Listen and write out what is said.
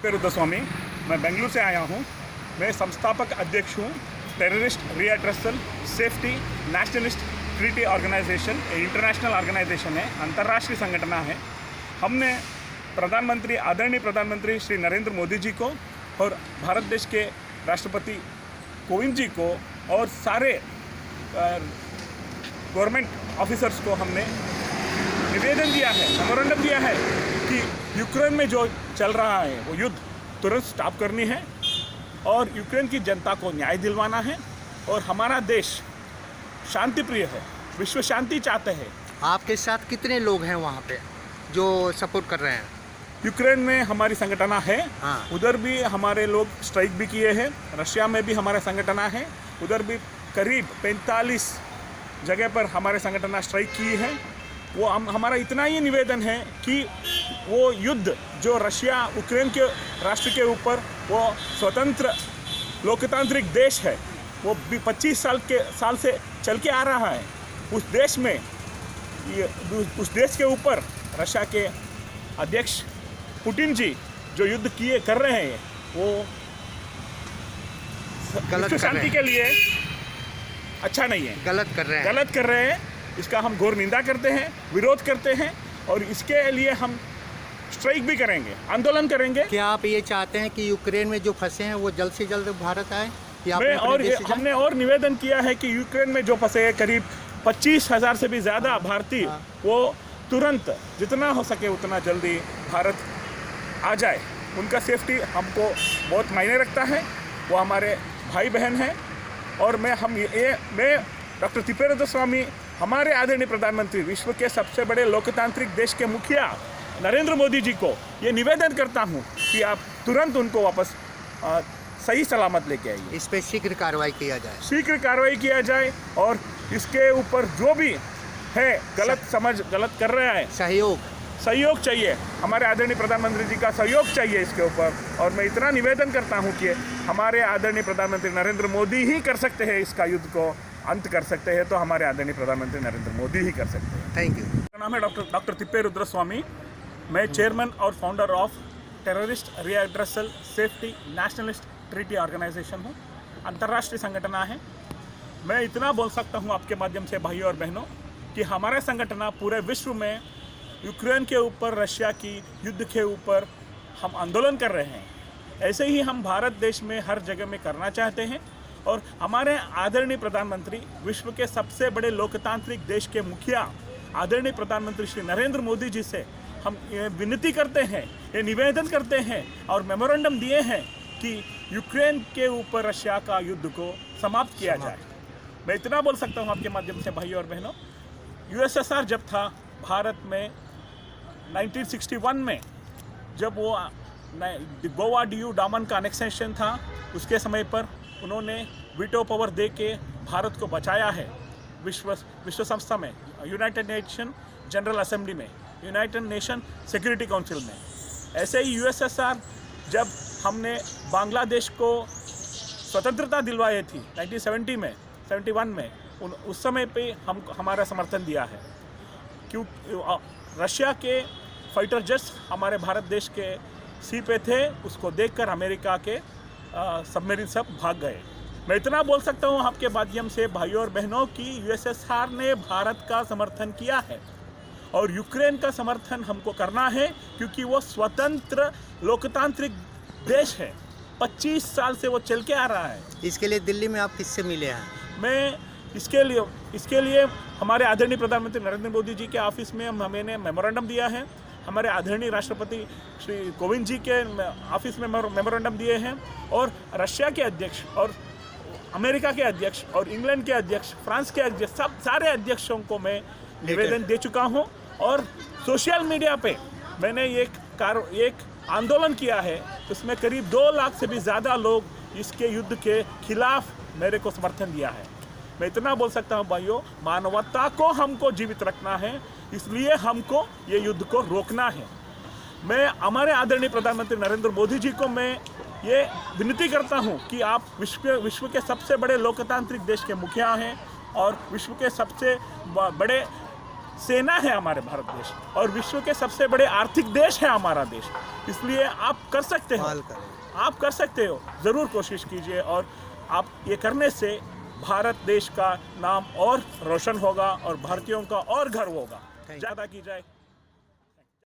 रुद्रस्वामी, मैं बेंगलुरु से आया हूँ। मैं संस्थापक अध्यक्ष हूँ terrorist redressal safety nationalist treaty organisation. International organisation है, अंतर्राष्ट्रीय संगठन है। हमने आदरणीय प्रधानमंत्री श्री नरेंद्र मोदी जी को और भारत देश के राष्ट्रपति कोविंद जी को और सारे गवर्नमेंट ऑफिसर्स को हमने निवेदन दिया है, मेमोरेंडम दिया है कि यूक्रेन में जो चल रहा है वो युद्ध तुरंत स्टॉप करनी है और यूक्रेन की जनता को न्याय दिलवाना है। और हमारा देश शांति प्रिय है, विश्व शांति चाहते हैं। आपके साथ कितने लोग हैं वहाँ पे जो सपोर्ट कर रहे हैं? यूक्रेन में हमारी संगठना है। हाँ। उधर भी हमारे लोग स्ट्राइक भी किए हैं। रशिया में भी हमारा संगठना है, उधर भी करीब 45 जगह पर हमारे संगठना स्ट्राइक की है। वो हमारा इतना ही निवेदन है कि वो युद्ध जो रशिया यूक्रेन के राष्ट्र के ऊपर वो स्वतंत्र लोकतांत्रिक देश है, वो 25 साल से चल के आ रहा है। उस देश के ऊपर रशिया के अध्यक्ष पुतिन जी जो युद्ध कर रहे हैं वो गलत शांति के लिए अच्छा नहीं है, गलत कर रहे हैं। इसका हम घोर निंदा करते हैं, विरोध करते हैं और इसके लिए हम स्ट्राइक भी करेंगे, आंदोलन करेंगे। क्या आप ये चाहते हैं कि यूक्रेन में जो फंसे हैं वो जल्द से जल्द भारत आए? हमने और निवेदन किया है कि यूक्रेन में जो फंसे हैं करीब 25,000 से भी ज़्यादा भारतीय, वो तुरंत जितना हो सके उतना जल्दी भारत आ जाए। उनका सेफ्टी हमको बहुत मायने रखता है, वो हमारे भाई बहन हैं। और मैं डॉक्टर तिप्पेर रुद्रस्वामी, हमारे आदरणीय प्रधानमंत्री, विश्व के सबसे बड़े लोकतांत्रिक देश के मुखिया नरेंद्र मोदी जी को ये निवेदन करता हूँ कि आप तुरंत उनको वापस सही सलामत लेके आइए। इस पर शीघ्र कार्रवाई किया जाए और इसके ऊपर जो भी है गलत कर रहा है, सहयोग चाहिए। हमारे आदरणीय प्रधानमंत्री जी का सहयोग चाहिए इसके ऊपर। और मैं इतना निवेदन करता हूँ कि हमारे आदरणीय प्रधानमंत्री नरेंद्र मोदी ही कर सकते हैं, इसका युद्ध को अंत कर सकते हैं, तो हमारे आदरणीय प्रधानमंत्री नरेंद्र मोदी ही कर सकते हैं। Thank you. मेरा नाम है डॉक्टर तिप्पेर रुद्रस्वामी। मैं चेयरमैन और founder of terrorist redressal safety nationalist treaty organisation हूँ। अंतर्राष्ट्रीय संगठन है। मैं इतना बोल सकता हूँ आपके माध्यम से भाइयों और बहनों कि हमारा संगठन पूरे विश्व में यूक्रेन के ऊपर, रशिया की युद्ध के ऊपर हम आंदोलन कर रहे हैं। ऐसे ही हम भारत देश में हर जगह में करना चाहते हैं। और हमारे आदरणीय प्रधानमंत्री, विश्व के सबसे बड़े लोकतांत्रिक देश के मुखिया आदरणीय प्रधानमंत्री श्री नरेंद्र मोदी जी से हम ये विनती करते हैं, ये निवेदन करते हैं और मेमोरेंडम दिए हैं कि यूक्रेन के ऊपर रशिया का युद्ध को समाप्त किया जाए। मैं इतना बोल सकता हूँ आपके माध्यम से भाइयों और बहनों, यूएसएसआर जब था भारत में 1961 में, जब वो गोवा डीयू डामन का अनेक्सेशन था, उसके समय पर उन्होंने वीटो पावर दे के भारत को बचाया है विश्व संस्था में, यूनाइटेड नेशन जनरल असेंबली में, यूनाइटेड नेशन सिक्योरिटी काउंसिल में। ऐसे ही यूएसएसआर जब हमने बांग्लादेश को स्वतंत्रता दिलवाई थी 1971 में, उस समय पे हमारा समर्थन दिया है। क्यों रशिया के फाइटर जेट्स हमारे भारत देश के सी पे थे, उसको देखकर अमेरिका के सबमरीन सब भाग गए। मैं इतना बोल सकता हूँ आपके माध्यम से भाइयों और बहनों की यूएसएसआर ने भारत का समर्थन किया है और यूक्रेन का समर्थन हमको करना है, क्योंकि वो स्वतंत्र लोकतांत्रिक देश है। 25 साल से वो चल के आ रहा है। इसके लिए दिल्ली में आप किससे मिले हैं? मैं इसके लिए हमारे आदरणीय प्रधानमंत्री नरेंद्र मोदी जी के ऑफिस में मैंने मेमोरेंडम दिया है। हमारे आदरणीय राष्ट्रपति श्री कोविंद जी के ऑफिस में मेमोरेंडम दिए हैं। और रशिया के अध्यक्ष और अमेरिका के अध्यक्ष और इंग्लैंड के अध्यक्ष, फ्रांस के अध्यक्ष, सारे अध्यक्षों को मैं निवेदन दे चुका हूं। और सोशल मीडिया पे मैंने एक आंदोलन किया है, उसमें करीब 2 लाख से भी ज़्यादा लोग इसके युद्ध के खिलाफ मेरे को समर्थन दिया है। मैं इतना बोल सकता हूँ भाइयों, मानवता को हमको जीवित रखना है, इसलिए हमको ये युद्ध को रोकना है। मैं हमारे आदरणीय प्रधानमंत्री नरेंद्र मोदी जी को मैं ये विनती करता हूँ कि आप विश्व के सबसे बड़े लोकतांत्रिक देश के मुखिया हैं और विश्व के सबसे बड़े सेना है हमारे भारत देश, और विश्व के सबसे बड़े आर्थिक देश है हमारा देश। इसलिए आप कर सकते हो, आप कर सकते हो, ज़रूर कोशिश कीजिए। और आप ये करने से भारत देश का नाम और रोशन होगा और भारतीयों का और गर्व होगा। ज़्यादा की जाए।